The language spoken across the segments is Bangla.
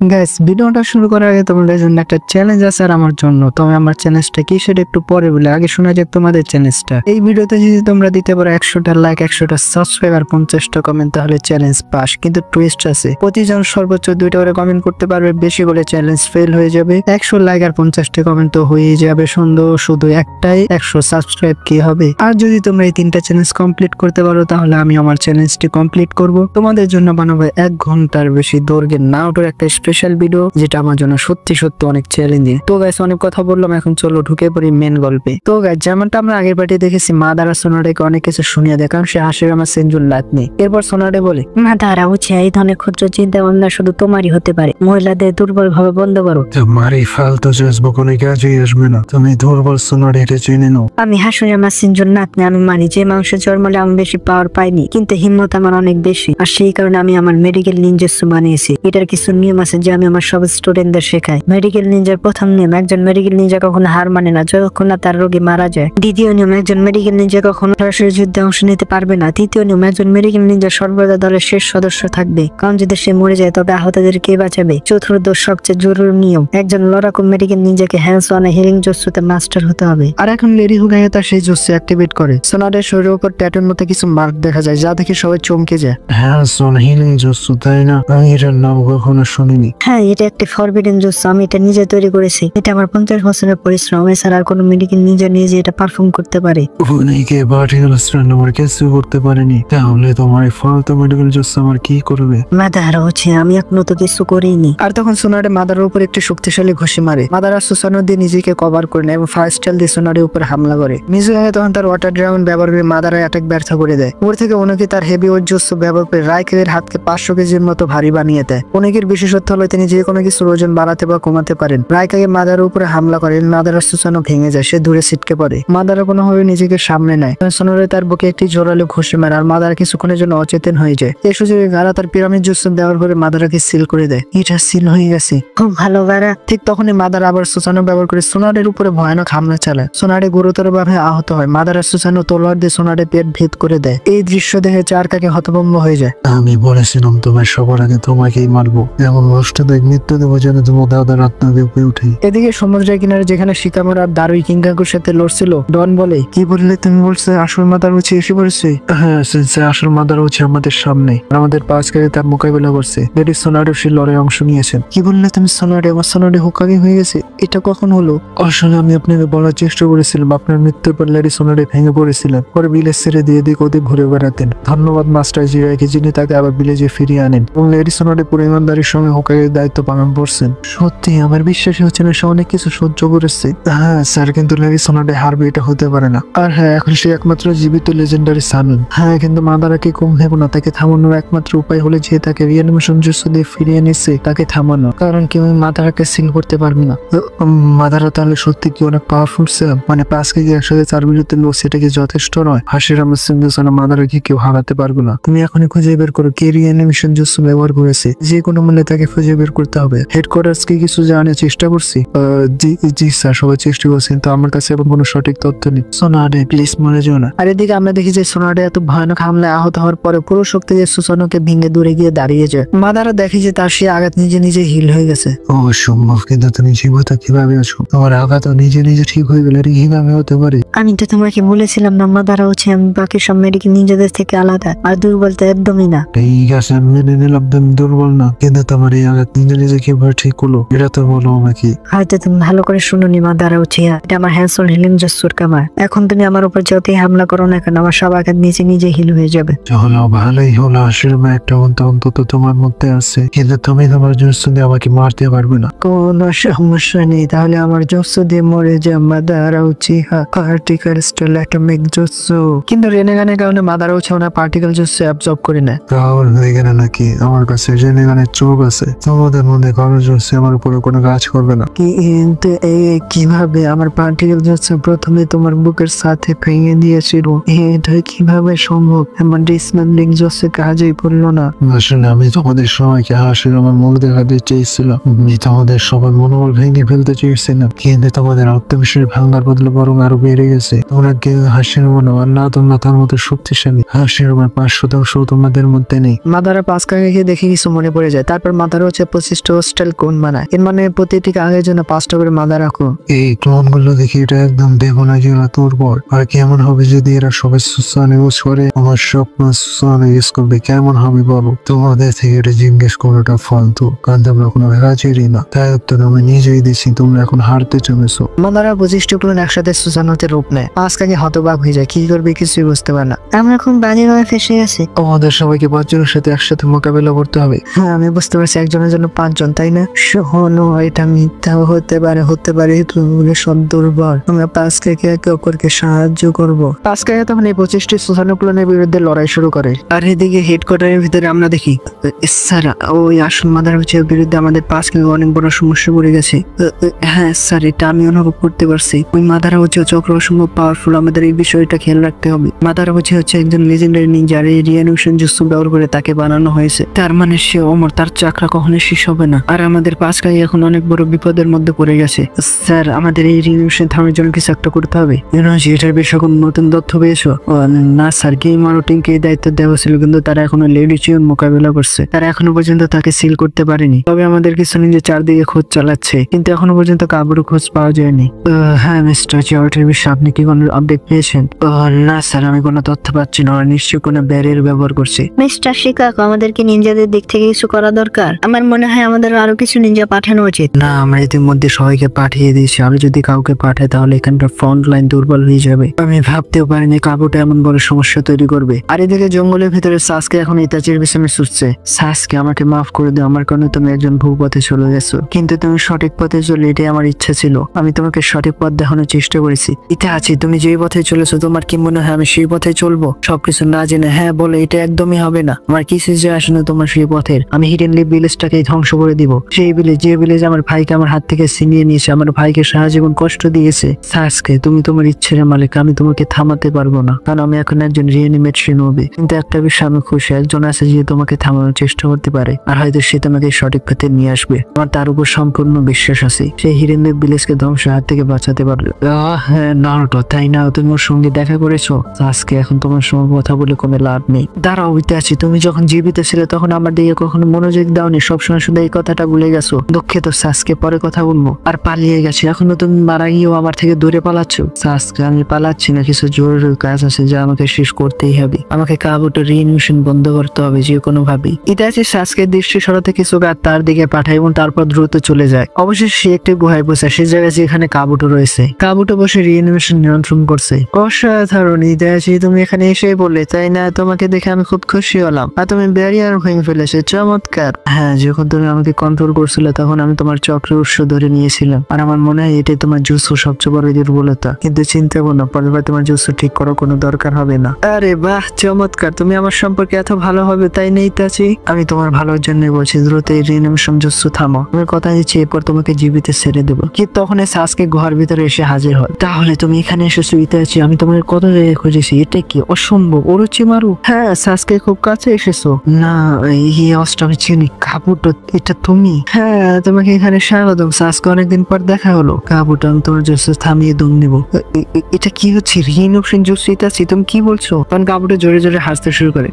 গাইস, ভিডিওটা শুরু করার আগে তোমাদের জন্য একটা চ্যালেঞ্জ আছে আর আমার জন্য। তবে আমার চ্যালেঞ্জটা কি সেটা একটু পরে বলে আগে শোনা যাক তোমাদের চ্যালেঞ্জটা। এই ভিডিওতে যদি তোমরা দিতে পারো 100টা লাইক, 100টা সাবস্ক্রাইব আর 50টা কমেন্ট, তাহলে চ্যালেঞ্জ পাস। কিন্তু টুইস্ট আছে, প্রতিজন সর্বোচ্চ 2টা করে কমেন্ট করতে পারবে, বেশি করে চ্যালেঞ্জ ফেল হয়ে যাবে। 100 লাইক আর 50টা কমেন্ট তো হয়ে যাবে সুন্দর, শুধু একটাই 100 সাবস্ক্রাইব কি হবে। আর যদি তোমরা এই 3টা চ্যালেঞ্জ কমপ্লিট করতে পারো তাহলে আমি আমার চ্যালেঞ্জটি কমপ্লিট করব। তোমাদের জন্য বানাবো 1 ঘন্টার বেশি দৈর্ঘ্যের নাউটের একটা স্পেশাল ভিডিও, যেটা আমার জন্য সত্যি সত্যি অনেক চ্যালেঞ্জিং। তো গাইস, অনেক কথা বললাম, এখন চলো ঢুকে পড়ি মেন গল্পে। তো গাইস, যেমনটা আমরা আগের পার্টি দেখেছি, মা দ্বারা সোনাডেকে অনেক কিছু শুনিয়ে দেয়, কারণ সে হাসির আমার সেঞ্জুর লাতনি। এরপর সোনাডে বলে, মা দ্বারা উঠে এই ধরনের ক্ষুদ্র চিন্তা ভাবনা শুধু তোমারই হতে পারে। মহিলাদের দুর্বল ভাবে বন্ধ করো। তোমার এই ফালতু জজবা কোনো কাজেই আসবে না। তুমি দুর্বল সোনাডে এটা চিনে নাও। আমি হাসুর আমার সেঞ্জুর নাতনি, আমি মানি যে মাংসের জন্মলে আমি বেশি পাওয়ার পাইনি, কিন্তু হিম্মত আমার অনেক বেশি। আর সেই কারণে আমি আমার মেডিকেল নিনজাসু বানিয়েছি। এটার কিছু নিয়ম আছে যে আমি আমার সব স্টুডেন্টদের শেখাই। মেডিকেল নিনজার প্রথম নিয়ম, একজন মেডিকেল নিনজা কখনো হার মানে না যতক্ষণ না তার রোগী মারা যায়। দ্বিতীয় নিয়ম, একজন মেডিকেল নিনজা কখনো সরাসরি যুদ্ধে অংশ নিতে পারবে না। তৃতীয় নিয়ম, একজন মেডিকেল নিনজা সর্বদা দলের শেষ সদস্য থাকবে, কারণ যদি সে মরে যায় তবে আহতদের কে বাঁচাবে। চতুর্থ সবচেয়ে জরুরি নিয়ম, একজন লড়াকু মেডিকেল নিনজাকে হ্যান্ডস অন হিলিং জোসুতে মাস্টার হতে হবে। আর এখন লেডি হুগাইয়া তার সেই জোসে অ্যাক্টিভেট করে। সোনাডের শরীরের উপর ট্যাটুর মতো কিছু মার্ক দেখা যায়, যা দেখে সবাই চমকে যায়। হ্যাঁ, সোন হিলিং জোসু, তাই না? আমি এটার নাম কখনো শুনিনি। হ্যাঁ, এটা একটা ফরবিডেন জোস। আমি এটা নিজে তৈরি করেছি। এটা আমার 50 বছরের পরিশ্রম। এছাড়া আর কোনো মেডিকেল নিজে নিজে এটা পারফর্ম করতে পারে। উনিকে পার্টিকেল স্ট্যান্ড আমার কিছু করতে পারেনি, তাহলে তোমার এই ফালতু মেডিকেল জোসু আমার কি করবে? মাদার হচ্ছে আমি এখনো তো কিছু করিনি। আর তখন সোনাডে মাদারের উপর একটি শক্তিশালী ঘুষি মারে। মাদারা সুসানো দিয়ে নিজেকে কভার করে নেয় এবং ফার্স্ট স্টাইল দিয়ে সোনাডের উপর হামলা করে। মিজুয়া তখন তার ওয়াটার ড্রাগন ব্যবহার করে মাদারের অ্যাটাক ব্যর্থ করে দেয়। উপর থেকে ওনাকে তার হেভি ওয়েট জুস ব্যবহার করে রাইকের হাতকে 500 কেজির মতো ভারী বানিয়ে দেয়। অনেকের বিশেষত্ব হলো তিনি যে কোনো কিছুর ওজন বাড়াতে বা কমাতে পারেন। রাইকাকে মাদারের উপরে হামলা করে, মাদারা সুসানো ভেঙে যায়, সে দূরে ছিটকে পড়ে। মাদারা কোনোভাবে নিজেকে সামনে নেয়। সোনারে তার বুকে একটি জোরালো ঘুষি মারে, আর মাদারা কিছুক্ষণের জন্য অচেতন হয়ে যায়। এই সুযোগে গারা তার পিরামিড জুস ব্যবহার করে মাদারাকে সিল করে দেয়। এটা সিল হয়ে গেছে, খুব ভালো গারা। ঠিক তখনই মাদারা আবার সুসানো ব্যবহার করে সোনারের উপরে ভয়ানক হামলা চালায়। সোনারে গুরুতর ভাবে আহত হয়। মাদারা সুসানো তলোয়ার দিয়ে সোনারে পেট ভেদ করে দেয়। এই দৃশ্য দেখে চারকাকে হতভম্ব হয়ে যায়। আমি বলেছিলাম তোমার সবার আগে তোমাকেই মারবো, এমন কষ্ট দেখ মৃত্যু দেবো যেন তোমার দাদার আত্মাকে উপরে উঠে। এদিকে সমুদ্রের কিনারে যেখানে শিকামোর আর দারুই কিংকাকুর সাথে লড়ছিল, ডন বলে, কি বললে তুমি? বলছে আসল মাদার উঠে এসে পড়েছে? হ্যাঁ, সে আসল মাদার উঠে আমাদের সামনে, আমাদের পাঁচ গাড়ি তার মোকাবিলা করছে। লেডি সোনাডে সে লড়াই অংশ নিয়েছেন। কি বললে তুমি? সোনাডে আমার সোনাডে হোকাগে হয়ে গেছে, এটা কখন হলো? আসলে আমি আপনাকে বলার চেষ্টা করেছিলাম, আপনার মৃত্যুর পর লেডি সোনাডে ভেঙে পড়েছিলেন, পরে বিলেজ ছেড়ে দিয়ে দিক ওদিক ঘুরে বেড়াতেন। ধন্যবাদ মাস্টার জিরাইকে, যিনি তাকে আবার বিলেজে ফিরিয়ে আনেন এবং লেডি সোনাডে পুরো ইমানদারির সঙ্গে হোকাগের দায়িত্ব পালন করছেন। সত্যি আমার বিশ্বাসই হচ্ছে না, সে অনেক কিছু সহ্য করেছে। হ্যাঁ স্যার, কিন্তু লেডি সোনাডে হারবে এটা হতে পারে না। আর হ্যাঁ, এখন সে একমাত্র জীবিত লেজেন্ডারি সানুন। হ্যাঁ, কিন্তু মাদারাকে কম ভেব না, তাকে থামানোর একমাত্র উপায় হলে যে তাকে রিয়ানিমেশন জুসু দিয়ে ফিরিয়ে নিচ্ছে তাকে থামানো, কারণ কেউ মাদারাকে সিল করতে পারবে না। মাদারা তাহলে সত্যি কি অনেক পাওয়ারফুল স্যার? মানে 5 কেজি একসাথে 4 বিরুদ্ধে লোক, সেটা কি যথেষ্ট নয়? হাসির আমার সিন্ধুসানা মাদারাকে কেউ হারাতে পারবে না। তুমি এখনই খুঁজে বের করো কে রিয়ানিমেশন জুসু ব্যবহার করেছে। যে কোনো মূল্যে তাকে খুঁজে বের করতে হবে। হেডকোয়ার্টার্স কি কিছু জানার চেষ্টা করছি? জি স্যার, সবাই চেষ্টা করছেন, কিন্তু আমার কাছে এখন কোনো সঠিক তথ্য নেই। সোনাডে প্লিজ মরে যেও না। আর এদিকে আমরা দেখি যে সোনাডে এত ভয়ানক হামলায় আহত হওয়ার পরে পুরো শক্তি যে সুসানোকে ভেঙে দূরে গিয়ে দাঁড়িয়ে যায়। মাদারা দেখি যে তার সে আঘাত নিজে নিজে হিল হয়ে গেছে। ও সম্ভব, কিন্তু তুমি জীবিত কিভাবে আছো? তোমার আঘাত নিজে নিজে ঠিক হয়ে গেলে কিভাবে হতে পারে? আমি তো তোমাকে বলেছিলাম না মাদারা হচ্ছে আমি বাকি সব মেডিকেল নিনজাদের থেকে আলাদা আর দুর্বল তো একদমই না। ঠিক আছে, আমি মেনে নিলাম তুমি দুর্বল না, কিন্তু তোমার এই আঘাত নিজে নিজে কিভাবে ঠিক হলো এটা তো বলো আমাকে। হয়তো তুমি ভালো করে শুনোনি মাদারা হচ্ছে, এটা আমার হ্যান্ডসল হিলিং জোসুর কামার। এখন তুমি আমার উপর যতই হামলা করো না কেন, আমার সব আঘাত নিজে নিজে হিল হয়ে যাবে। হলো ভালোই হলো, আশীর্বাদ একটা অন্তত তোমার মধ্যে আছে, কিন্তু তুমি তোমার জোসু দিয়ে আমাকে মারতে পারবে না। কোনো সমস্যা নেই, তাহলে আমার জোসু দিয়ে মরে যা Madara Uchiha particle style atomic জোসু। কিন্তু রেনেগানের কারণে মাদারা উচি ওনার পার্টিকেল জোসু অ্যাবজর্ব করে নেয়। পাগল হয়ে গেলে নাকি? আমার কাছে রেনেগানের চোখ আছে, তোমাদের মধ্যে কারো জোসু আমার উপরে কোনো কাজ করবে না। কিন্তু কিভাবে? আমার পার্টিকেল জোসু প্রথমে তোমার বুকের সাথে ভেঙে দিয়েছিল, এটা কিভাবে সম্ভব? আমার ডিসমেন্ডিং জোসু কাজেই পড়লো না। আসলে আমি তোমাদের সবাইকে হাসির আমার মূল দেখাতে চেয়েছিলাম, আমি তোমাদের সবার মনোবল ভেঙে ফেলতে চেয়েছিলাম, কিন্তু তোমাদের আত্মবিশ্বাস ভাঙার বদলে বরং আরো বেড়ে গেছে। তোমরা কেউ হাসির মনো আর না তোমরা তার মতো শক্তিশালী। হাসির আমার 5% তোমাদের মধ্যে নেই। মাদারা পাঁচ কাকে দেখে কিছু মনে পড়ে যায়, তারপর মাদারা হচ্ছে 25টা হোস্টেল কোন বানায়, এর মানে প্রতিটি কাগজের জন্য 5টা করে মাদা রাখো। এই ক্লোন গুলো দেখি এটা একদম বেগুনা জিনা তোর পর। আর কেমন হবে যদি এরা সবাই সুসান ইউজ করে, আমার স্বপ্ন সুসান ইউজ করবে, কেমন হবে বলো? তোমাদের থেকে এটা জিজ্ঞেস করাটা ফালতু, কারণ তোমরা কোনো রাজিরই না। তাই উত্তর আমি নিজেই দিচ্ছি, তোমরা এখন হারতে চলেছো। মাদারা 25টা ক্লোন একসাথে সুসানোতে রূপ নেয়। আজকে হতবাক হয়ে যায়, কি করবে কিছুই বুঝতে পারে না। আমরা এখন বাজেভাবে ফেসে গেছি। আমাদের সবাইকে 5 জনের সাথে একসাথে মোকাবেলা করতে হবে। হ্যাঁ আমি বুঝতে পারছি, একজনের জন্য 5 জন, তাই না? শোনো, এটা মিথ্যাও হতে পারে তুমি সব দুর্বল। আমরা পাঁচকে একে অপরকে সাহায্য করবো। পাঁচকে তখন এই 25টি সুসানো ক্লোনের বিরুদ্ধে লড়াই শুরু করে। আর এদিকে হেডকোয়ার্টারের ভিতরে আমরা দেখি স্যার ওই আসল মাদার বিরুদ্ধে আমাদের পাঁচকে অনেক বড় সমস্যা পড়ে গেছে। হ্যাঁ স্যার, এটা আমি অনুভব করতে পারছি। ওই মাদারা চক্র অসম্ভব পাওয়ারফুল, আমাদের এই বিষয়টা খেয়াল রাখতে হবে। মাদারা হচ্ছে একজন লেজেন্ডারি নিনজা, আর এই রিয়ানিমেশন জুৎসু ব্যবহার করে তাকে বানানো হয়েছে। তার মানে সে অমর, তার চাকরা কখনো শেষ হবে না। আর আমাদের পাঁচকাই এখন অনেক বড় বিপদের মধ্যে পড়ে গেছে। স্যার, আমাদের এই রিয়ানিমেশন থামানোর জন্য কিছু একটা করতে হবে। এটার বিষয়ে কোনো নতুন তথ্য পেয়েছো? না স্যার, গেমার ও টিমকে এই দায়িত্ব দেওয়া ছিল, কিন্তু তারা এখনো লেডিচিয়ন মোকাবেলা করছে। তারা এখনো পর্যন্ত তাকে সিল করতে পারেনি। তবে আমাদের কিছু নিজে চারদিকে খোঁজ চালাচ্ছে, কিন্তু এখনো পর্যন্ত কাবুরও খোঁজ পাওয়া যায়নি। হ্যাঁ মিস্টার জিওটের বিষয়ে আপনি কি কোনো আপডেট পেয়েছেন? না স্যার, আমি কোনো তথ্য পাচ্ছি না। ওরা নিশ্চয়ই কোনো ব্যারিয়ার ব্যবহার করছে। মিস্টার শিকাগো, আমাদেরকে নিনজাদের দিক থেকে কিছু করা দরকার। আমার মনে হয় আমাদের আরো কিছু নিনজা পাঠানো উচিত। না, আমরা ইতিমধ্যে সবাইকে পাঠিয়ে দিয়েছি। আমি যদি কাউকে পাঠাই তাহলে এখানকার ফ্রন্ট লাইন দুর্বল হয়ে যাবে। আমি ভাবতেও পারিনি কাবুটা এমন বড় সমস্যা তৈরি করবে। আর এদিকে জঙ্গলের ভিতরে সাসকে এখন ইতাচির পিছনে ছুটছে। সাসকে, আমাকে মাফ করে দাও, আমার কারণে তুমি একজন ভুল পথে চলে গেছো। কিন্তু তুমি সঠিক পথে চলে, এটাই আমার ইচ্ছা ছিল। আমি তোমাকে সঠিক পথ দেখানোর চেষ্টা করেছি। ইতাচি, তুমি যেই পথে চলেছো, তোমার কি মনে হয় আমি সেই পথে চলবো? সবকিছু না জেনে হ্যাঁ বলে এটা একদমই হবে না। আমার কিছু যে আসে না তোমার সেই পথের। আমি হিডেন লিভ ভিলেজটাকে ধ্বংস করে দিব। সেই ভিলেজ, যে ভিলেজ আমার ভাইকে আমার হাত থেকে ছিনিয়ে নিয়েছে, আমার ভাইকে সারা জীবন কষ্ট দিয়েছে। সাসকে, তুমি তোমার ইচ্ছের মালিক, আমি তোমাকে থামাতে পারবো না, কারণ আমি এখন একজন রিঅ্যানিমেট শিনোবি। কিন্তু একটা বিষয় আমি খুশি, একজন আছে যে তোমাকে থামানোর চেষ্টা করতে পারে, আর হয়তো সে তোমাকে সঠিক পথে নিয়ে আসবে। আমার তার উপর সম্পূর্ণ বিশ্বাস আছে। সেই হিডেন লিভ ভিলেজকে ধ্বংসের হাত থেকে বাঁচাতে পারবে। হ্যাঁ নারুটো, তাই না? তুমি ওর সঙ্গে দেখা করেছো? সাসকে, এখন তোমার সঙ্গে কথা বলে কোনো লাভ নেই। দাঁড়াও ইতাচি, তুমি যখন জীবিত ছিলে তখন আমার দিকে কখনো মনোযোগ দাওনি, সবসময় শুধু এই কথাটা ভুলে গেছো। দুঃখিত সাসকে, পরে কথা বলবো। আর পালিয়ে গেছি, এখনো তুমি মারা গিয়েও আমার থেকে দূরে পালাচ্ছ। সাসকে, আমি পালাচ্ছি না, কিছু জরুরি কাজ আছে যা আমাকে শেষ করতেই হবে। আমাকে কাবুটো রিইনিউশন বন্ধ করতে হবে যে কোনো ভাবে। ইতাচি সাসকের দৃষ্টি সরাতে কিছু গাছ তার দিকে পাঠায় এবং তারপর দ্রুত চলে যায়। অবশ্যই সে একটি গুহায় বসে, সে জায়গায় যেখানে কাবুটো রয়েছে। কাবুটো বসে রিইনিউশন নিয়ন্ত্রণ করছে। অসাধারণ ইতাচি, তুমি এখানে এসে বললে, তাই না? তোমাকে দেখে আমি খুব খুশি হলাম। আর তুমি ব্যারিয়ার ভেঙে ফেলেছো, চমৎকার। হ্যাঁ, যখন তুমি আমাকে কন্ট্রোল করছিলে তখন আমি তোমার চক্রের উৎস ধরে নিয়েছিলাম। আর আমার মনে হয় এটাই তোমার জুৎসু সবচেয়ে বড় দুর্বলতা। কিন্তু চিন্তা করো না, পরের বার তোমার জুৎসু ঠিক করার কোনো দরকার হবে না। আরে বাহ, চমৎকার। তুমি আমার সম্পর্কে এত ভালো হবে, তাই নেই ইতাচি? আমি তোমার ভালোর জন্যই বলছি, দ্রুত এই রিইনিউশন জুৎসু থামো। আমি কথা দিচ্ছি এরপর তোমাকে জীবিত ছেড়ে দেবো। কি তখন সাসকে গুহার ভিতরে এসে হাজির হয়। তাহলে তুমি এখানে এসেছো ইতাচি? আমি তোমার কত জায়গায় খুঁজেছি, এটা কি অসম্ভব? ওরোচিমারু? হ্যাঁ, সাসকে খুব কাছে এসেছো। না, এই অস্ত্র আমি চিনি। কাবুটো, এটা তুমি? হ্যাঁ, তোমাকে এখানে স্বাগতম সাসকে, অনেকদিন পর দেখা হলো। কাবুটো, আমি তোমার জুৎসু থামিয়ে দম নেব। এটা কি হচ্ছে? রিইনিউশন জুৎসু ইতাচি, তুমি কি বলছো? তখন কাবুটো জোরে জোরে হাসতে শুরু করে।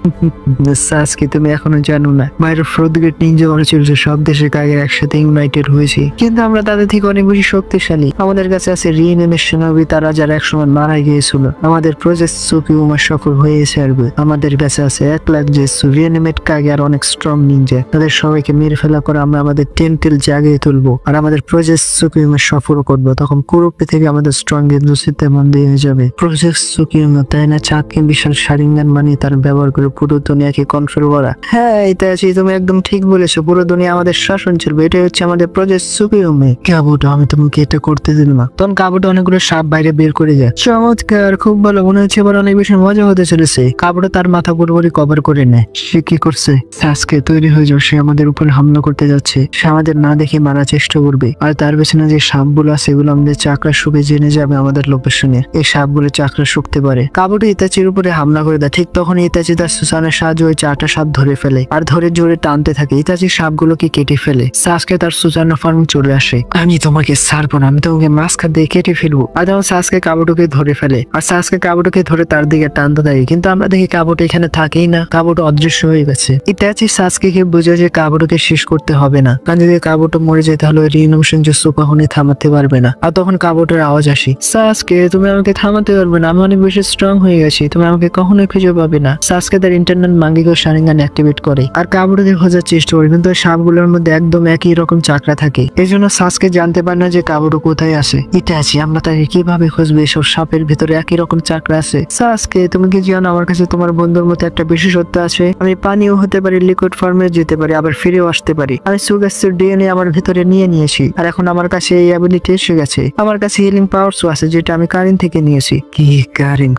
সাসকে, তুমি এখনো জানো না, বাইরের ফোর্থ গ্রেড নিনজা ওরা চলছে, সব দেশের কাগের একসাথে ইউনাইটেড হয়েছে, কিন্তু আমরা তাদের থেকে অনেক বেশি শক্তিশালী। আমাদের কাছে আছে রিইনিউশন হবে, তারা যারা একসময় মারা গিয়েছিল। আমাদের প্রজেক্ট সুকিউমা সফল হয়ে ছাড়বে। আমাদের কাছে আছে 1 লাখ জেসু, রিইনিমেট কাগে আর অনেক স্ট্রং নিনজা। তাদের সবাইকে মেরে ফেলা করে আমরা আমাদের টেন্টেল জাগিয়ে তুলবো, আর আমাদের প্রজেক্ট সুকিউমা সফল করবো। তখন পুরো পৃথিবী আমাদের স্ট্রং ইন্ডাস্ট্রিতে বন্দী হয়ে যাবে। প্রজেক্ট সুকিউমা, তাই না? চাঁদকে বিশাল শারিঙ্গান বানিয়ে তার ব্যবহার করে পুরো দুনিয়াকে কন্ট্রোল করা। হ্যাঁ ইতাচি, তুমি একদম ঠিক বলেছো, পুরো দুনিয়া আমাদের শাসন চলবে। এটাই হচ্ছে আমাদের প্রজেক্ট সুকিউমা। কাবুটো, আমি তোমাকে এটা করতে দিল না। তখন কাবুটো অনেকগুলো সাপ বাইরে বের করে যায়। চমৎকার, খুব ভালো। মনে হচ্ছে এবার অনেক বেশি মজা হতে চলেছে। কাবুটো তার মাথা পুরোপুরি কভার করে নেয়। সে কি করছে? সাসকে, তৈরি হয়ে যাও, সে আমাদের উপর হামলা করতে যাচ্ছে। সে আমাদের না দেখে মারার চেষ্টা করবে। আর তার পেছনে যে সাপগুলো আছে এগুলো আমাদের চাকরা শুকে জেনে যাবে আমাদের লোকেশনে। এই সাপগুলো চাকরা শুকতে পারে। কাবুটো ইতাচির উপরে হামলা করে দেয়। ঠিক তখন ইতাচি তার সুসানের সাহায্যে ওই 4টা সাপ ধরে ফেলে, আর ধরে জোরে টানতে থাকে। ইতাচি সাপগুলোকে কেটে ফেলে। সাসকে তার সুসানের ফার্মে চলে আসে। আমি তোমাকে ছাড়বো না, আমি তোমাকে মাঝখান দিয়ে কেটে ফেলবো। আর তখন সাসকে কাবুটোকে ধরে ফেলে, আর সাসকে কাবুটোকে ধরে তার দিকে টানতে থাকে। কিন্তু আমরা দেখি কাবুটো এখানে থাকেই না, কাবুটো অদৃশ্য হয়ে গেছে। ইতাচি সাসকে বুঝে যে কাবুটো কাবুটোকে শেষ করতে হবে না, কারণ যদি কাবুটো মরে যায় তাহলে রিনোভেশন জুৎসু কখনোই থামাতে পারবে না। আর তখন কাবুটোর আওয়াজ আসে, সাসকে তুমি আমাকে থামাতে পারবে না, আমি অনেক বেশি স্ট্রং হয়ে গেছি, তুমি আমাকে কখনোই খুঁজে পাবে না। সাসকে তার ইন্টারনাল মাঙ্গিগো শারিঙ্গান অ্যাক্টিভেট করে আর কাবুটোকে খোঁজার চেষ্টা করে, কিন্তু সাপগুলোর মধ্যে একদম একই রকম চাকরা থাকে। এই জন্য সাসকে জানতে পারে না যে কাবুটো কোথায় আছে। ইতাচি আমরা তাকে কিভাবে খুঁজবো, এসব সাপের ভিতরে একই রকম চাকরা আছে। সাসকে তুমি কি জানো আমার কাছে তোমার বন্ধুর মতো একটা বিশেষত্ব আছে, আমি পানিও হতে পারি, লিকুইড ফর্মে যেতে পারি, আবার ফিরেও আসতে পারি। আমি সুগারের ডিএনএ আমার ভিতরে নিয়েছি আর এখন আমার কাছে এই অ্যাবিলিটি এসে গেছে। আমার কাছে হিলিং পাওয়ারও আছে যেটা আমি কারিন থেকে নিয়েছি। কি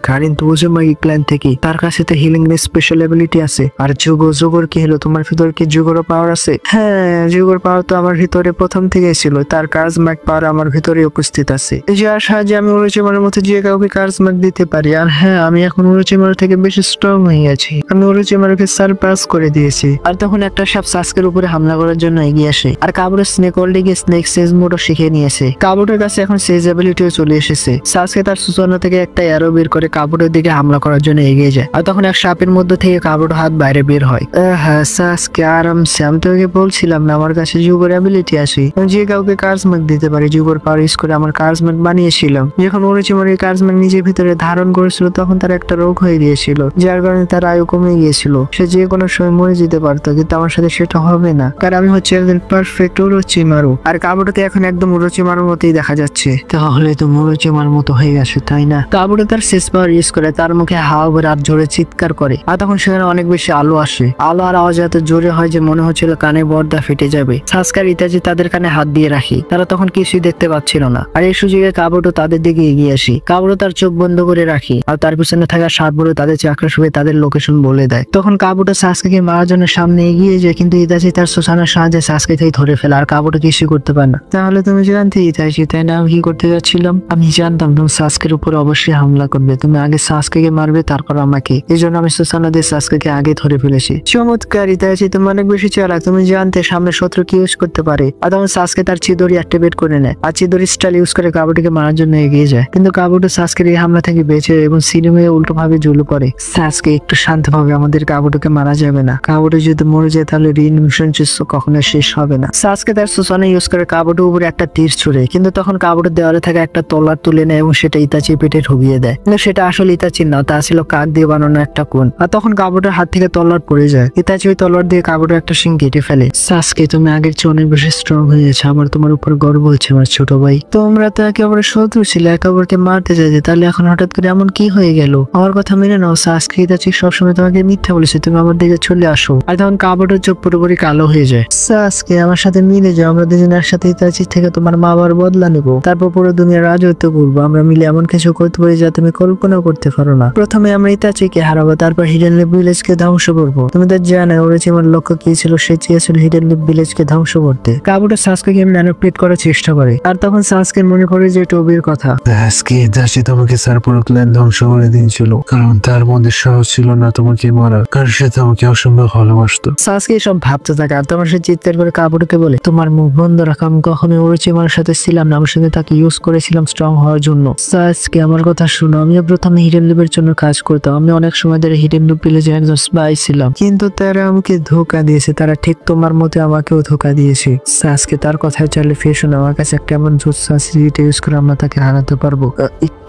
কারিন তো উজুমাগি ক্ল্যান থেকে, তার কাছে তো হিলিং স্পেশাল অ্যাবিলিটি আছে। আর যুগর কি হলো, তোমার ভিতরে কি যুগরও পাওয়ার আছে? হ্যাঁ, যুগর পাওয়ার তো আমার ভিতরে প্রথম থেকে ছিল, তার কার্জম্যাক পাওয়ার আমার ভিতরে উপস্থিত আছে, যার সাহায্যে আমি ওরোচিমারের মতো যে কাউকে কার্জম্যাক দিতে পারি। আর হ্যাঁ, আমি এখন ওরোচিমার থেকে বেশি স্ট্রং হয়ে গেছি, আমি ওরোচিমারকে সারপাস করে দিয়েছি। আর তখন একটা সাপ সাসকের উপরে হামলা করার জন্য এগিয়ে আসে আর কাবুটো স্নেক হোল্ডিংয়ে স্নেক সেজ মোডও শিখে নিয়েছে। কাবুটোর কাছে এখন সেজ অ্যাবিলিটিও চলে এসেছে। সাসকে তার সুসন্ন থেকে একটা অ্যারো বের করে কাবুটোর দিকে হামলা করার জন্য এগিয়ে যায় আর তখন এক সাপের মধ্যে থেকে কাবুটো হাত বাইরে বের হয়। হ্যাঁ সাসকে আরামসে, আমি তোকে বলছিলাম না আমার কাছে যুগর অ্যাবিলিটি আছে, আমি যে কাউকে কার্জম্যাক দিতে পারি। যুগর পাওয়ার ইউজ করে আমার কার্জম্যাক বানিয়েছিলাম। যখন ওরোচিমার এই কার্জম্যাক নিজের ভিতরে ধারণ করেছিল তখন তার একটা রোগ হয়ে গিয়েছিল, যার কারণে তার আয়ু কমে গিয়েছিল, সে যে কোনো সময় মরে যেতে পারতো, কিন্তু আমার সাথে সেটা হবে না, কারণ আমি হচ্ছে একজন পারফেক্ট ওরোচিমারু। আর কাবুটোকে এখন একদম ওরোচিমারুর মতোই দেখা যাচ্ছে। তাহলে তো ওরোচিমার মতো হয়ে গেছে তাই না? কাবুটো তার শেষ পাওয়ার ইউজ করে তার মুখে হাওয়া ভরে আর জোরে চিৎকার করে আর তখন সেখানে অনেক বেশি আলো আসে। আলো আর আওয়াজ এত জোরে হয় যে মনে হচ্ছিল কানে পর্দা ফেটে যাবে। সাসকার ইতাচি তাদের কানে হাত দিয়ে রাখি, তারা তখন কিছুই দেখতে পাচ্ছিল না। আর এই সুযোগে কাবুটো তাদের দিকে এগিয়ে আসি। কাবুটো তার চোখ বন্ধ করে রাখি আর তার পিছনে থাকা সাপগুলো তাদের চাকরা শুয়ে তাদের লোকেশন বলে দেয়। তখন কাবুটো সাসকে মারার জন্য সামনে এগিয়ে যায়, কিন্তু ইতাচি তার সুসানের সাহায্যে সাসকে থেকে ধরে ফেলে আর কাবুটো কিছুই করতে পারে না। তাহলে তুমি জানতে ইতাচি তাই না আমি কি করতে যাচ্ছিলাম? আমি জানতাম তুমি সাসকের উপর অবশ্যই হামলা করবে, তুমি আগে সাসকে মারবে তারপর আমাকে, এই জন্য আমি সুসানা দিয়ে সাসকে আগে ধরে ফেলেছি। চমৎকার ইতাচি, তুমি অনেক বেশি চালাক, তুমি জানতে সামনে শত্রু কি ইউজ করতে পারে। আর তখন সাসকে তার চিদরি অ্যাক্টিভেট করে নেয় আর চিদরি স্টাইল ইউজ করে কাবুটোকে মারার জন্য এগিয়ে যায়, কিন্তু কাবুটো সাসকের এই হামলা থেকে বেঁচে এবং সিনেমায় উল্টো ভাবে ঝুলে পড়ে। সাসকে একটু শান্তভাবে, আমাদের কাবুটোকে মারা যাবে না, কাবুটো যদি মরে যায় তাহলে রিইনভেশন যুদ্ধ কখনো শেষ হবে না। সাসকে তার সুসানা ইউজ করে কাবুটোর উপরে একটা তীর ছুড়ে, কিন্তু তখন কাবুটো দেওয়ালে থাকা একটা তলোয়ার তুলে নেয় এবং সেটা ইতাচির পেটে ঢুকিয়ে দেয়, কিন্তু সেটা আসলে ইতাচির না, তা ছিল কাঠ দিয়ে বানানো একটা কোণ। আর তখন কাবুটোর হাত থেকে তলোয়ার পড়ে যায়, ইতাচি ওই তলোয়ার দিয়ে কাবুটোর একটা শিং কেটে ফেলে। সাসকে তুমি আগের চেয়ে অনেক বেশি স্ট্রং হয়ে গেছে, আমার তোমার উপর গর্ব হচ্ছে আমার ছোট ভাই। তোমরা তো একেবারে শত্রু ছিল, একেবারে মারতে চাইছে, তাহলে এখন হঠাৎ করে এমন কি হয়ে গেল? আমার কথা মেনে নাও, সাসকে ইতাচি সবসময় তোমাকে মিথ্যা বলেছে, তুমি আমার দিকে চলে আসো। আর তখন কাবুটোর চোখ পুরোপুরি কালো হয়ে যায়। সাসকে আমার সাথে মিলে যাও, আমরা দুজন একসাথে ইতাচির থেকে তোমার মা বাবার বদলা নেবো, তারপর পুরো দুনিয়ার রাজত্ব করবো, আমরা মিলে এমন কিছু করতে পারি যা তুমি কল্পনাও করতে পারো না। প্রথমে আমরা ইতাচিকে হারাবো, তারপর হিডেন লিপ ভিলেজকে ধ্বংস করবো। তুমি তো জানো ওরোচিমার লক্ষ্য কি ছিল, সে চেয়েছিল হিডেন লিপ ভিলেজকে ধ্বংস করতে। কাবুটো সাসকেকে ম্যানিপুলেট করার চেষ্টা করে আর তখন সাসকের মনে পড়ে যে টবির কথা। আজকে ইতাচি তোমাকে স্যার পুরো প্ল্যান ধ্বংস করে দিয়েছিল, কারণ তার মধ্যে সাহস ছিল না তোমাকে মারার, কারণ সে তোমাকে অসম্ভব ভালোবাসতো। সাসকে সব ভাবতে থাকে আর তখন সে চিৎকার করে কাবুটোকে বলে, তোমার মুখ বন্ধ রাখো, আমি কখনো ওরোচিমার সাথে ছিলাম না, আমার সাথে তাকে ইউজ করেছিলাম স্ট্রং হওয়ার জন্য। সাসকে আমার কথা শুনো, আমি প্রথমে হিডেন লিপের জন্য কাজ করতাম, আমি অনেক সময় ধরে হিডেন লিপ ভিলেজে একজন স্পাই ছিলাম, কিন্তু তারা আমাকে ধোকা দিয়েছে, তারা ঠিক তোমার মতে আমাকেও ধোকা দিয়েছে। সাসকে তার কথায় চলে ফেসো না, আমার কাছে একটা এমন জুৎসু আছে যেটা ইউজ করে আমরা তাকে হারাতে পারবো।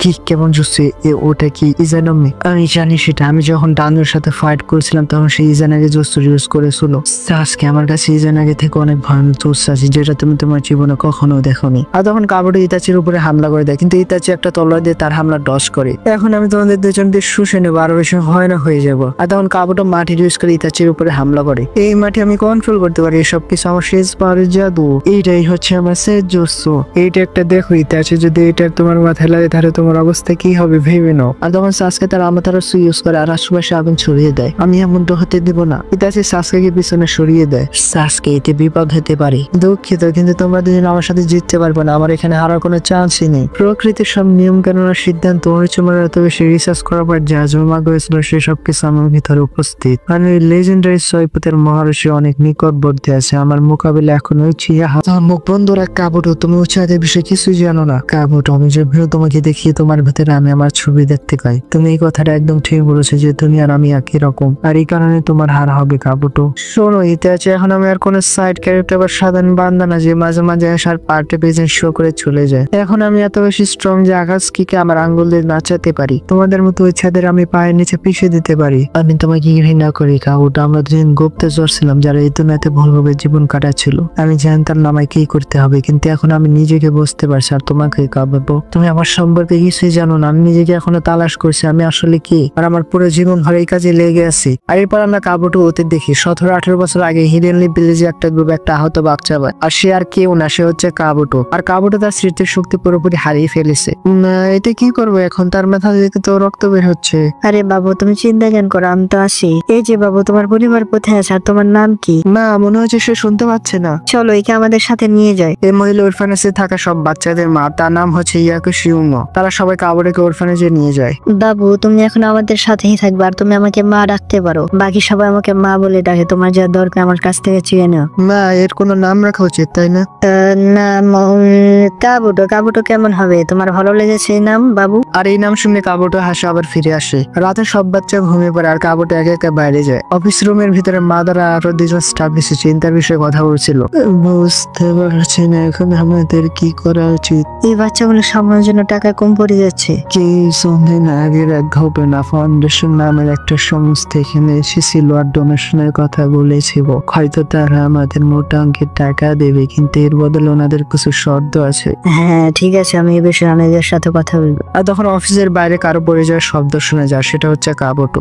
কি কেমন জুৎসু? ওটা কি ইজানামি? আমি জানি সেটা, আমি যখন ডানোর সাথে ফাইট করেছিলাম তখন সেই ইজানাগে জুৎসু ইউজ করেছিল। সাসকে আমার কাছে ইজানাগে থেকে অনেক ভয়ানক জুৎসু আছে যেটা তুমি তোমার জীবনে কখনো দেখোনি। আর তখন কাবুটো ইতাচির উপরে হামলা করে দেয়, কিন্তু ইতাচি একটা তলোয়ার দিয়ে তার হামলা ডস করে। এখন আমি তোমাদের দুজনকে শুষে নেবো, আরো বেশি ভয়ানক হয়ে যাবো। আর তখন কাবুটো মাটি ইউজ করে ইতাচির উপরে হামলা করে। এই মাটি আমি কন্ট্রোল করতে পারি, এসব কিছু আমার শেষ পাওয়ারের জাদু, এইটাই হচ্ছে আমার শেষ জুৎসু। এইটা একটা দেখো ইতাচি, যদি এটা তোমার মাথায় লাগে তাহলে তোমার অবস্থা কি হবে ভেবে নাও। আর তখন সাসকে তার আমাতারাসু ইউজ করে আর আশেপাশে আগুন ছড়িয়ে দেয়। আমি এমনটা হতে দেব না। ইতাচি সাসকে পিছনে সরিয়ে দেয়। সাসকে এতে বিপদ হতে পারে, দুঃখিত, কিন্তু তোমরা দুজন আমার সাথে জিততে পারবে না, আমার এখানে হারার কোনো চান্সই নেই। প্রকৃতির সব নিয়ম কানুনের সিদ্ধান্ত ওরোচিমার এত বেশি রিসার্চ করার পর যা জমা করেছিল সেসব কিছু আমার ভিতরে উপস্থিত। মানে লেজেন্ডারি সৈকতের মহারশি অনেক নিকটবর্তী আছে, আমার মোকাবিলা এখন ওই চিয়া। তোমার মুখ বন্ধ রাখ কাবুটো, তুমি উচ্চাদের বিষয়ে কিছুই জানো না। কাবুটো, আমি যে তোমাকে দেখিয়ে তোমার ভিতরে আমি আমার ছবি দেখতে পাই। তুমি এই কথাটা একদম ঠিক বলেছো যে তুমি আর আমি একই রকম, আর এই কারণে তোমার হার হবে কাবুটো। শোনো নিতে আছে। এখন আমি আর কোনো সাইড ক্যারেক্টার বা সাধারণ বান্দা না যে মাঝে মাঝে আসার পার্টে প্রেজেন্ট শো করে চলে যায়। এখন আমি এত বেশি স্ট্রং যে আকাশকে আমার আঙ্গুল দিয়ে নাচাতে পারি। তোমাদের মতো ইচ্ছাদের আমি পায়ের নিচে পিছিয়ে দিতে পারি। আমি তোমাকে ঘৃণা করি কাবুটো। আমরা দুজন গুপ্তচর ছিলাম যারা এই দুনিয়াতে ভুলভাবে জীবন কাটাচ্ছিল। আমি জানতাম না আমায় কি করতে হবে, কিন্তু এখন আমি নিজেকে বুঝতে পারছি। আর তোমাকে কাবুটো, তুমি আমার সম্পর্কে কিছুই জানো না। আমি নিজেকে এখনো তালাশ করছি আমি আসলে কি, আর আমার পুরো জীবন ভর এই কাজে লেগে আছি। আর এরপর আমরা কাবুটো অতীত দেখি। 17-18 বছর আগে হিডেনলি ভিলেজে একটা গ্রুপ একটা আহত বাচ্চা পায়, আর সে আর কেউ না, সে হচ্ছে কাবুটো। আর কাবুটো তার স্মৃতির শক্তি পুরোপুরি হারিয়ে ফেলেছে। এটা কি করবো এখন? তার মাথা থেকে তো রক্ত বের হচ্ছে। আরে বাবু, তুমি চিন্তা কেন করো, আমি তো আছি। এই যে বাবু, তোমার পরিবার কোথায় আছে আর তোমার নাম কি? না, মনে হচ্ছে সে শুনতে পাচ্ছে না। চলো একে আমাদের সাথে নিয়ে যাই। এই মহিলা অরফানেজে থাকা সব বাচ্চাদের মা, তার নাম হচ্ছে ইয়াকুশি উমো। তারা সবাই কাবুটোকে অরফানেজে নিয়ে যায়। বাবু, তুমি এখন আমাদের সাথেই থাকবে, আর তুমি আমাকে মা ডাকতে পারো। বাকি সবাই আমাকে মা বলে ডাকে। তোমার যা দরকার আমার কাছ থেকে চেয়ে নাও। মা, এর কোনো নাম রাখা উচিত তাই না? না, কাবুটো। কাবুটো কেমন হবে? তোমার ভালো লেগেছে এই নাম বাবু? আর এই নাম শুনে কাবুটো হাসে আবার ফিরে আসে। রাতে সব বাচ্চা ঘুমিয়ে পড়ে আর কাবুটো একা একা বাইরে যায়। অফিস রুমের ভিতরে মা দ্বারা আরো দুজন স্টাফ এসে চিন্তার বিষয়ে কথা বলছিল। বুঝতে পারছি না এখন আমাদের কি করা উচিত। এই বাচ্চাগুলো সামলানোর জন্য টাকা কম পড়ে যাচ্ছে। কিছুদিন আগের এক ঘটনা, ফাউন্ডেশন নামের একটা সংস্থা এখানে এসেছিল আর ডোনেশনের কথা বলেছিল। হয়তো তারা আমাদের মোটা অঙ্কের টাকা দেবে, কিন্তু এর বদলে ওনাদের কিছু শর্ত আছে। হ্যাঁ ঠিক আছে, আমি এই বিষয়ে ম্যানেজারের সাথে কথা বলবো। আর তখন অফিসের বাইরে কারো পড়ে যাওয়ার শব্দ শোনা যায়, সেটা হচ্ছে কাবুটো।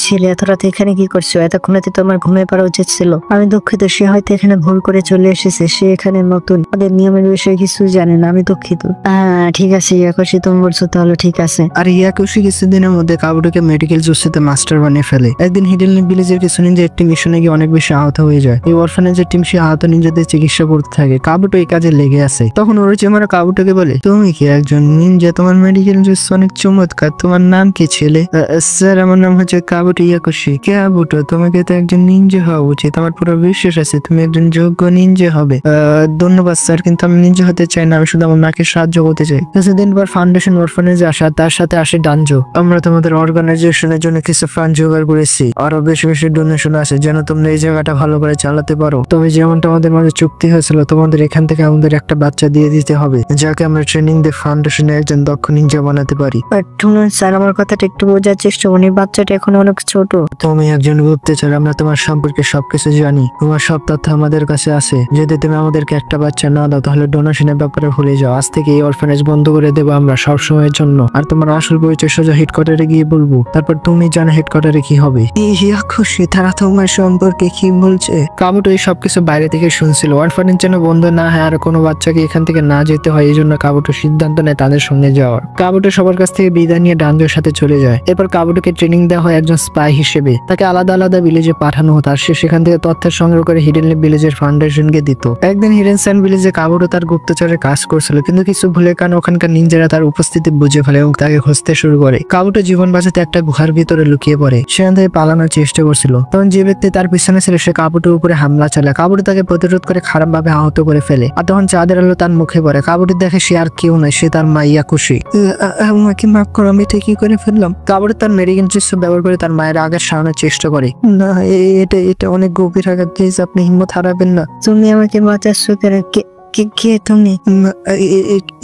ছেলে, এত রাতে এখানে কি করছো? এতক্ষণে তো আমার ঘুমিয়ে পড়া উচিত ছিল। আমি দুঃখিত, সে হয়তো এখানে ভুল করে চলে এসেছে। সে এখানে নতুন, ওদের নিয়মের বিষয়ে কিছু জানে না। আমি দুঃখিত। হ্যাঁ ঠিক আছে ইয়াকুশি, তুমি বলছো তাহলে ঠিক আছে। আর ইয়াকুশি কিছুদিনের মধ্যে কাবুটোকে মেডিকেল জোসেতে মাস্টার বানিয়ে ফেলে। একদিন হিডেনলি ভিলেজের কিছু নিনজা একটি মিশনে গিয়ে অনেক বেশি আহত হয়ে যায়। এই অরফানেজের টিম সে আহত নিনজাদের চিকিৎসা করতে থাকে। কাবুটো এই কাজে লেগে আছে। তখন ওরোচিমারা কাবুটোকে বলে, তুমি কি একজন নিনজা? তোমার মেডিকেল জোস অনেক চমৎকার। তোমার নাম কি ছেলে? স্যার, আমার নাম হচ্ছে কাবুটো ইয়াকুশি। কাবুটো, তোমাকে তো একজন নিনজা হওয়া উচিত। আমার পুরো বিশ্বাস আছে তুমি একজন যোগ্য নিনজা হবে। ধন্যবাদ স্যার, কিন্তু আমি নিনজা হতে চাই না। আমি শুধু আমার মাকে সাহায্য করতে চাই। কিছুদিন পর ফাউন্ডেশন অরফানেজে আসা, তার সাথে আসে ডানজো। আমরা তোমাদের অর্গানাইজেশনের জন্য কিছু ফান্ড জোগাড় করেছি। আরো বেশি বেশি ডোনেশন আছে যেন তোমরা এই জায়গাটা ভালো করে চালাতে পারো। তবে যেমনটা আমাদের মাঝে চুক্তি হয়েছিল, তোমাদের এখান থেকে আমাদের একটা বাচ্চা দিয়ে দিতে হবে, যাকে আমরা ট্রেনিং দিয়ে ফাউন্ডেশনে একজন দক্ষ নিনজা বানাতে পারি। শুনুন স্যার, আমার কথাটা একটু বোঝার চেষ্টা করুন। এই বাচ্চাটা এখন অনেক ছোট। তুমি একজন গুপ্তচর, আমরা তোমার সম্পর্কে সবকিছু জানি। তোমার সব তথ্য আমাদের কাছে আছে। যদি তুমি আমাদেরকে একটা বাচ্চা না দাও, তাহলে ডোনেশনের ব্যাপারে ভুলে যাও। আজ থেকে এই অরফানেজ বন্ধ করে দেবো আমরা সব সময়ের জন্য। আর তোমার আসল পরিচয় সোজা হেডকোয়ার্টারে গিয়ে বলবো। তারপর তুমি জানো হেডকোয়ার্টারে কি হবে। খুশি, তারা তোমার সম্পর্কে কি বলছে? কাবুটো এই সবকিছু বাইরে থেকে শুনছিল। অরফানেজ যেন বন্ধ না হয় আর কোনো বাচ্চাকে এখান থেকে না যেতে হয়, এই জন্য কাবুটো সিদ্ধান্ত নেয় তাদের সঙ্গে যাওয়ার। কাবুটো সবার কাছ থেকে বিদায় নিয়ে ডানজোর সাথে চলে যায়। এরপর কাবুটোকে ট্রেনিং দেওয়া হয় একজন স্পাই হিসেবে। তাকে আলাদা আলাদা ভিলেজে পাঠানো হতো আর সে সেখান থেকে তথ্য সংগ্রহ করে হিডেনলি ভিলেজের ফাউন্ডেশনকে দিত। একদিন হিডেন স্যান্ড ভিলেজে কাবুটো তার গুপ্তচরের কাজ করছিল, কিন্তু কিছু ভুলের কারণে ওখানকার নিনজারা তার উপস্থিতি বুঝে ফেলে এবং তাকে খুঁজতে শুরু করে। কাবুটো জীবন বাঁচাতে একটা গুহার ভিতরে লুকিয়ে পড়ে। সেখান থেকে পালানোর চেষ্টা করছিল। তখন যে ব্যক্তি তার পিছনে ছিল সে কাবুটোর উপরে হামলা চালায়। কাবুটো তাকে প্রতিরোধ করে খারাপ ভাবে আহত করে ফেলে। আর তখন চাঁদের আলো তার মুখে পড়ে। কাবুটো দেখে সে আর কেউ নয়, সে তার মা ইয়াকুশি। আমাকে মাফ করো, আমি এটা কি করে ফেললাম? কাবুটো তার মেডিকেল চিকিৎসা ব্যবহার করে তার মায়ের আঘাত সারানোর চেষ্টা করে। না, এটা অনেক গভীর আঘাত। প্লিজ আপনি হিম্মত হারাবেন না। তুমি আমাকে বাঁচাচ্ছ কেন? কে তুমি?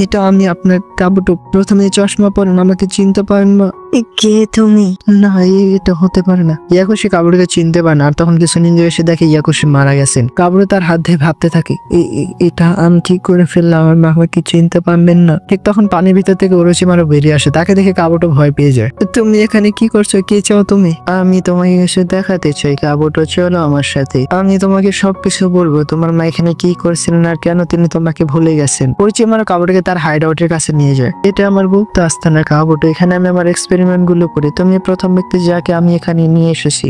এটা আমি, আপনার কাবুটো। প্রথমে চশমা পরেন, আমাকে চিনতে পারেন না? কে তুমি? না, এটা হতে পারে না। ইয়াকুশি কাবুটোকে চিনতে পারে না। আর তখন কিছু নিনজা এসে দেখে ইয়াকুশি মারা গেছেন। কাবুটো তার হাত ধরে ভাবতে থাকে, এটা আমি কি করে ফেললাম? আমার মা আমাকে চিনতে পারবেন না। ঠিক তখন পানির ভিতর থেকে ওরোচিমারও বেরিয়ে আসে। তাকে দেখে কাবুটো ভয় পেয়ে যায়। তুমি এখানে কি করছো? কে চাও তুমি? আমি তোমাকে এসে দেখাতে চাই কাবুটো, চলো আমার সাথে। আমি তোমাকে সবকিছু বলবো। তোমার মা এখানে কি করছিলেন আর কেন তিনি তোমাকে ভুলে গেছেন। ওরোচিমারও কাবুটোকে তার হাইড আউটের কাছে নিয়ে যায়। এটা আমার গুপ্ত আস্তানা কাবুটো, এখানে আমি আমার এক্সপেরিমেন্ট গুলো করি। তুমি প্রথম ব্যক্তি যাকে আমি এখানে নিয়ে এসেছি।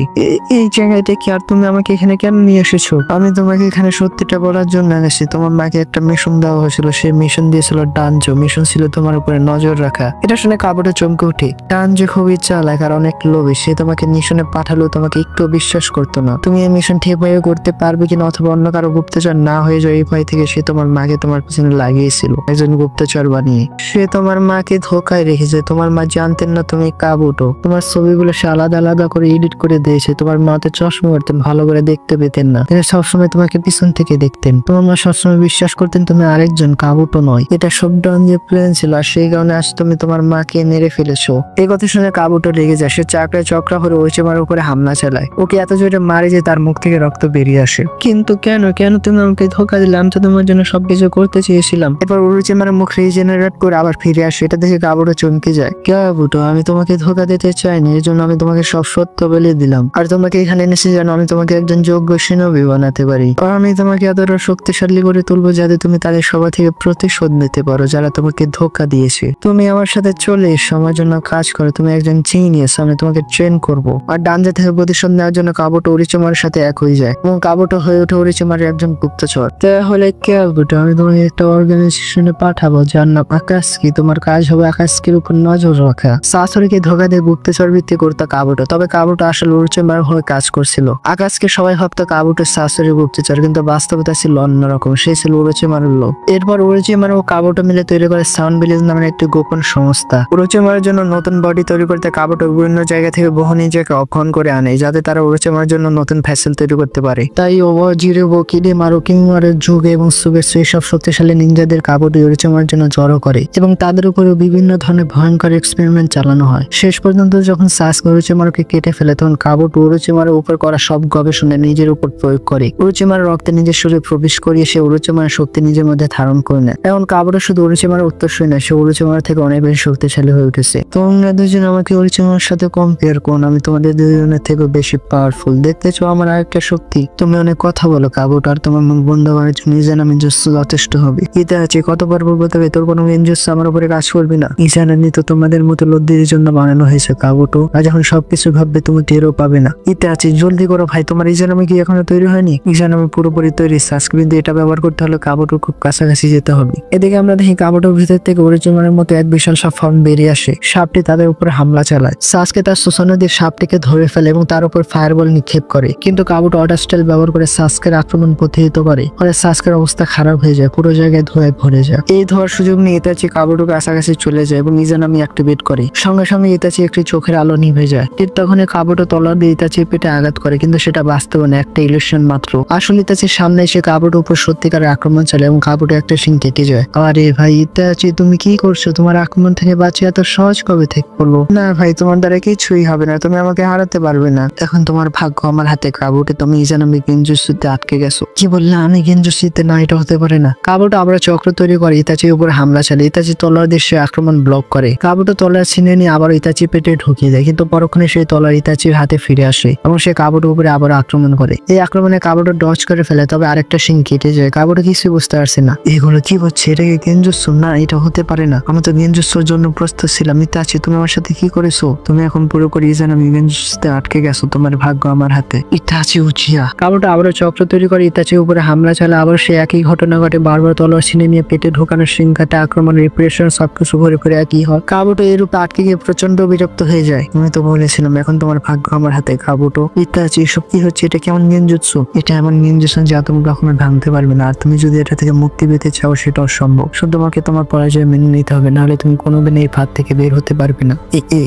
এই জায়গাটা কি? আর তুমি আমাকে এখানে কেন নিয়ে এসেছো? আমি তোমাকে এখানে সত্যিটা বলার জন্য এনেছি। তোমার মাকে একটা মিশন দেওয়া হয়েছিল, সেই মিশন দিয়েছিল ডানজো। মিশন ছিল তোমার উপরে নজর রাখা। এটা শুনে কাবুটো চমকে ওঠে। ডানজো খুবই চালাক আর অনেক লোভী। সে তোমাকে মিশনে পাঠালেও তোমাকে একটু বিশ্বাস করতো না। তুমি এই মিশন ঠিকভাবে করতে পারবে কিনা অথবা অন্য কারো গুপ্তচর না হয়ে যায় এই ভয় থেকে সে তোমার মাকে তোমার পিছনে লাগিয়েছিল একজন গুপ্তচর বানিয়ে। সে তোমার মাকে ধোকায় রেখেছে। তোমার মা জানতেন না তুমি তুমি কাবুটো। তোমার ছবিগুলো সে আলাদা আলাদা করে এডিট করে দিয়েছে। তোমার মাতে চশমা পড়তেন, ভালো করে দেখতে পেতেন না। তিনি সবসময় তোমাকে পিছন থেকে দেখতেন। তোমার মা সবসময় বিশ্বাস করতেন তুমি আরেকজন, কাবুটো নয়। এটা সব ডান যে প্ল্যান ছিল, আর সেই কারণে আজ তুমি তোমার মাকে মেরে ফেলেছো। এই কথা শুনে কাবুটো রেগে যায়। সে চাকরা চক্রা করে ওরোচিমারের উপরে হামলা চালায়। ওকে এত জোরে মারে যে তার মুখ থেকে রক্ত বেরিয়ে আসে। কিন্তু কেন কেন তুমি আমাকে ধোকা দিলে? আমি তো তোমার জন্য সবকিছু করতে চেয়েছিলাম। এরপর ওরোচিমারের মুখ রিজেনারেট করে আবার ফিরে আসে। এটা দেখে কাবুটো চমকে যায়। কাবুটো, আমি তোমাকে ধোকা দিতে চাইনি, এর জন্য আমি তোমাকে সব সত্য বলে দিলাম। আর তোমাকে এখানে এনেছি যেন আমি তোমাকে একজন যোগ্য সিনোবি বানাতে পারি। আর আমি তোমাকে এতটা শক্তিশালী করে তুলবো যাতে তুমি তাদের সবার থেকে প্রতিশোধ নিতে পারো যারা তোমাকে ধোকা দিয়েছে। তুমি আমার সাথে চলে এসো, আমার জন্য কাজ করো। তুমি একজন জিনিয়াস, আমি তোমাকে ট্রেন করবো। আর ডানজা থেকে প্রতিশোধ নেওয়ার জন্য কাবুটো ওরোচিমারের সাথে এক হয়ে যায় এবং কাবুটো হয়ে ওঠে ওরোচিমারের একজন গুপ্তচর। তাহলে কাবুটো, আমি তোমাকে একটা অর্গানাইজেশনে পাঠাবো যার নাম আকাশকি। তোমার কাজ হবে আকাশকির উপর নজর রাখা। সাসুরিকে ধোকা দিয়ে গুপ্তচর বৃত্তি করতো কাবুটো, তবে কাবুটো আসলে ওরোচিমারের হয়ে কাজ করছিল। আকাশকে সবাই ভাবতো কাবুটো সাসুরি গুপ্তচর, কিন্তু বাস্তবতা ছিল অন্যরকম। সে ছিল ওরোচিমারের লোক। এরপর ওরোচিমার ও কাবুটো মিলে তৈরি করে সাউন্ড ভিলেজ নামের একটি গোপন সংস্থা। ওরোচিমারের জন্য নতুন বডি তৈরি করতে কাবুটো বিভিন্ন জায়গা থেকে বহু নিজেকে অক্ষণ করে আনে যাতে তারা ওরোচিমারের জন্য নতুন ফ্যাসেল তৈরি করতে পারে। তাই ওজিরেবো, কিডেমারু, কিংমারের যুগ এবং সুগেটসু এইসব শক্তিশালী নিনজাদের কাবুটো ওরোচিমারের জন্য জড়ো করে এবং তাদের উপরে বিভিন্ন ধরনের ভয়ঙ্কর এক্সপেরিমেন্ট চালানো হয়। শেষ পর্যন্ত যখন সাসুকে ওরোচিমারুকে কেটে ফেলে তখন কাবুটো ওরোচিমারের উপর করা সব গবেষণা নিজের উপর প্রয়োগ করে ওরোচিমারের রক্তে নিজের শরীরে প্রবেশ করিয়ে সে ওরোচিমারের শক্তি নিজের মধ্যে ধারণ করে নেয়। এখন কাবুটো শুধু ওরোচিমারের উত্তরসূরি নয়, সে ওরোচিমার থেকে অনেক বেশি শক্তিশালী হয়ে উঠেছে। তোমরা দুজন আমাকে ওরোচিমারের সাথে কম্পেয়ার করো, আমি তোমাদের দুজনের থেকে বেশি পাওয়ারফুল। দেখতে চাও আমার আরেকটা শক্তি? তুমি অনেক কথা বলো কাবুটো, আর তোমার মুখ বন্ধ করার জন্য ইজানামি জুৎসু যথেষ্ট হবে। ইতে আছে কতবার বলবো, তবে তোর কোনো গেনজুৎসু আমার উপরে কাজ করবি না। ইজানামি তো তোমাদের মতো লদ্দির জন্য বানানো হয়েছে কাবুটো, আর যখন সবকিছু ভাববে তুমি টেরও পাবে না। ইতে আছে জলদি করো ভাই, তোমার ইজানামি কি এখনো তৈরি হয়নি? ইজানামি পুরোপুরি তৈরি, সাসকে কিন্তু এটা ব্যবহার করতে হলে কাবুটোর খুব কাছাকাছি যেতে হবে। এদিকে আমরা দেখি কাবুটোর ভিতর থেকে ওরোচিমারের মতো এক বিশাল সাপ ফর্ম বেরিয়ে আসে। সাপটি তাদের উপরে হামলা চালায়। সাসকে তার শোষণ দিয়ে সাপটিকে ধরে ফেলে এবং তার উপর ফায়ারবল নিক্ষেপ করে, কিন্তু কাবুটো অর্ডার স্টাইল ব্যবহার করে সাসকের আক্রমণ প্রতিহত করে। ফলে সাসকের অবস্থা খারাপ হয়ে যায়, পুরো জায়গায় ধোঁয়ায় ভরে যায়। এই ধোয়ার সুযোগ নিয়ে ইতাচি কাবুটোর কাছাকাছি চলে যায় এবং ইজানামি অ্যাক্টিভেট করে। সঙ্গে সঙ্গে ইতাচি একটি চোখের আলো নিভে যায়। ঠিক তখনই কাবুটো তলোয়ার দিয়ে ইতাচির পেটে আঘাত করে, কিন্তু সেটা বাস্তবে না, একটা ইলিউশন মাত্র। আসলে ইতাচির সামনে এসে কাবুটোর উপর সত্যিকারের আক্রমণ চালায় এবং কাবুটো একটা শিং কেটে যায়। আরে ভাই ইতাচি, তুমি কি করছো? তোমার আক্রমণ থেকে বাঁচিয়ে এত সহজ কবে থেকে পড়লো? না ভাই, তোমার দ্বারা কিছুই হবে না, তুমি আমাকে হারাতে পারবে না। এখন তোমার ভাগ্য আমার হাতে কাবুটো, তুমি ইজানামি গেনজুৎসুতে আটকে গেছো। কি বললে? আমি গেনজুৎসুতে না, এটা হতে পারে না। কাবুটো আবার চক্র তৈরি করে ইতাচির উপর হামলা চালায়। ইতাচি তলোয়ার দিয়ে সে আক্রমণ ব্লক করে। কাবুটো তলোয়ার ছিনে নিয়ে আবার ইতাচি পেটে ঢুকিয়ে দেয়, কিন্তু পরক্ষণে সেই তলোয়ার ইতাচির হাতে ফিরে আসে এবং সে কাবুটোর উপরে আবার আক্রমণ করে। এই আক্রমণে কাবুটো ডজ করে ফেলে, তবে আরেকটা শিং কেটে যায়। কাবুটো কিছুই বুঝতে পারছে না, এগুলো কি হচ্ছে? এটা কি গেনজুৎসু? না, এটা হতে পারে না, আমি তো গেনজুৎসুর জন্য প্রস্তুত ছিলাম। ইতাচি, তুমি আমার সাথে কি করেছো? তুমি এখন পুরোপুরি ইজানামি গেনজুৎসুতে আটকে গেছো, তোমার ভাগ্য আমার হাতে। ইতাচি উচিয়া। কাবুটো আবারও চক্র তৈরি করে ইতাচির উপরে হামলা চালায়। আবার সে একই ঘটনা ঘটে, বারবার তলোয়ার ছিনে নিয়ে পেটে ঢোকানো, শিং কাটা, আক্রমণ, রিপ্রেশন সবকিছু ঘুরে ফিরে একই হয়। কাবুটো এর উপরে আটকে গিয়ে প্রচন্ড বিরক্ত হয়ে যায়। আমি তো বলেছিলাম এখন তোমার ভাগ্য আমার হাতে কাবুটো। ইতাচি, এসব কি হচ্ছে? এটা কেমন গেনজুৎসু? এটা এমন গেনজুৎসু যা তুমি কখনো ভাঙতে পারবে না, আর তুমি যদি এটা থেকে মুক্তি পেতে চাও সেটা অসম্ভব। শুধু তোমাকে তোমার পরাজয় মেনে নিতে হবে, নাহলে তুমি কোনোদিন এই ফাঁদ থেকে বের হতে পারবে না।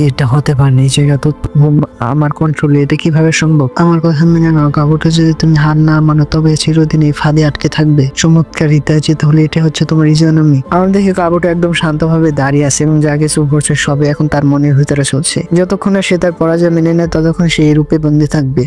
এটা হতে পারে না, এই জায়গা তো আমার কন্ট্রোলে, এটা কিভাবে সম্ভব? আমার কথা মেনে নাও কাবুটো, যদি তুমি হার না মানো তবে চিরদিন এই ফাঁদে আটকে থাকবে। চমৎকার ইতাচি, তাহলে এটা হচ্ছে তোমার ইজানামি। আমার দেখে কাবুটো একদম শান্তভাবে দাঁড়িয়ে আছে এবং যা কিছু ঘটছে সবে এখন তার মনের ভিতরে চলছে। যতক্ষণ সে তার পরাজয় মেনে নেয় ততক্ষণ সে এই রূপে বন্দী থাকবে।